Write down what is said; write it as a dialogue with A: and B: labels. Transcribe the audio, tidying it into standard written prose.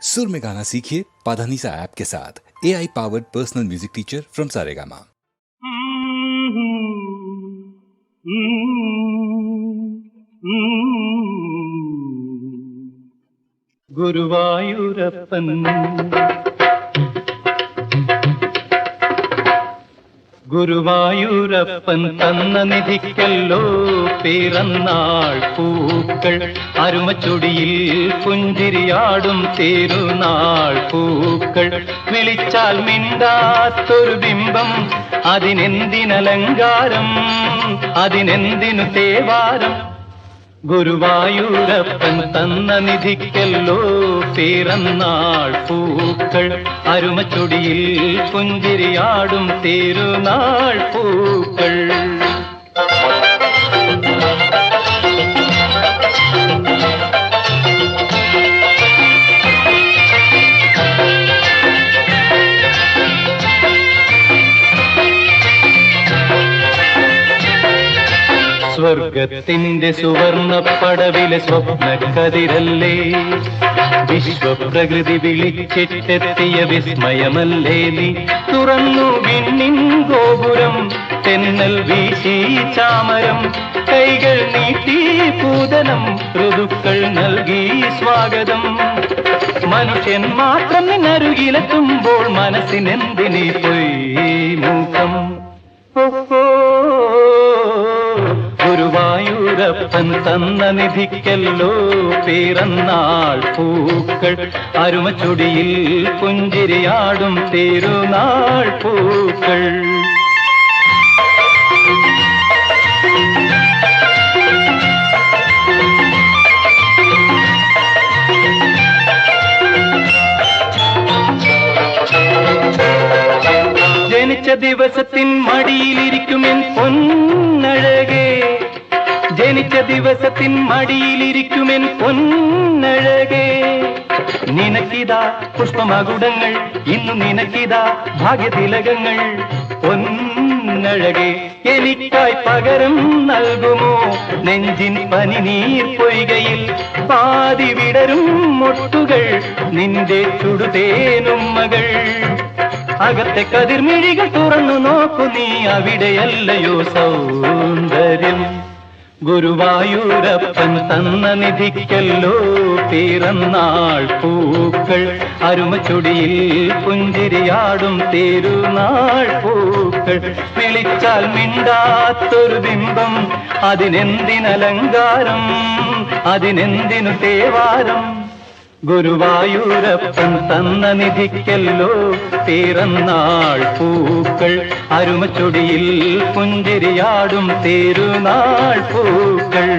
A: सुर में गाना सीखिए पाधानीसा ऐप के साथ। AI powered personal music teacher from Saregama.
B: Guruvayurappan Guruvayurappan തന്ന നിധിക്കല്ലോ പിറന്നാൾ പൂക്കൾ, അരുമച്ചൊടിയിൽ പുഞ്ചിരിയാടും തിരുനാൾ പൂക്കൾ. വിളിച്ചാൽ മിണ്ടാത്തൊരു ബിംബം, അതിനെന്തിനലങ്കാരം, അതിനെന്തിനു തേവാരം. ഗുരുവായൂരപ്പൻ തന്ന നിധിക്കല്ലോ പിറന്നാൾ പൂക്കൾ, അരുമച്ചൊടിയിൽ പുഞ്ചിരിയാടും തിരുനാൾ പൂക്കൾ. സ്വർഗത്തിന്റെ സുവർണ പടവിലെ സ്വപ്നക്കതിരല്ലേ, വിശ്വപ്രകൃതി വിളിച്ചിട്ടെത്തിയ വിസ്മയമല്ലേ നീ. തുറന്നു വിണ്ണിൻ ഗോപുരം, തെന്നൽ വീശി ചാമരം, കൈകൾ നീട്ടി പൂതനം, ഋതുക്കൾ നൽകി സ്വാഗതം. മനുഷ്യൻ മാത്രം നിന്നരുകിലെത്തുമ്പോൾ മനസ്സിനെന്തിനീ പൊയ്മുഖം. ഗുരുവായൂരപ്പൻ തന്ന നിധിക്കല്ലോ പിറന്നാൾ പൂക്കൾ, അരുമച്ചൊടിയിൽ പുഞ്ചിരിയാടും തിരുനാൾ പൂക്കൾ. ജനിച്ച ദിവസത്തിൻ മടിയിലിരിക്കുമെൻ പൊന്നഴകേ, ജനിച്ച ദിവസത്തിൻ മടിയിലിരിക്കുമെൻ പൊന്നഴകേ. നിനക്കിതാ പുഷ്പമകുടങ്ങൾ, ഇന്നു നിനക്കിതാ ഭാഗ്യതിലകങ്ങൾ. പൊന്നഴകേ, എനിക്കായി പകരം നൽകുമോ നെഞ്ചിൻ പനിനീർ പൊയ്കയിൽ പാതി വിടരും മൊട്ടുകൾ, നിന്റെ ചുടുതേനുമ്മകൾ. അകത്തെ കതിർമിഴികൾ തുറന്നു നോക്കു നീ, അവിടെയല്ലയോ സൗന്ദര്യം. ഗുരുവായൂരപ്പൻ തന്ന നിധിക്കല്ലോ പിറന്നാൾ പൂക്കൾ, അരുമച്ചൊടിയിൽ പുഞ്ചിരിയാടും തിരുനാൾ പൂക്കൾ. വിളിച്ചാൽ മിണ്ടാത്തൊരു ബിംബം, അതിനെന്തിനലങ്കാരം, അതിനെന്തിനു തേവാരം. ഗുരുവായൂരപ്പൻ തന്ന നിധിക്കല്ലോ പിറന്നാൾ പൂക്കൾ, അരുമച്ചൊടിയിൽ പുഞ്ചിരിയാടും തിരുനാൾ പൂക്കൾ.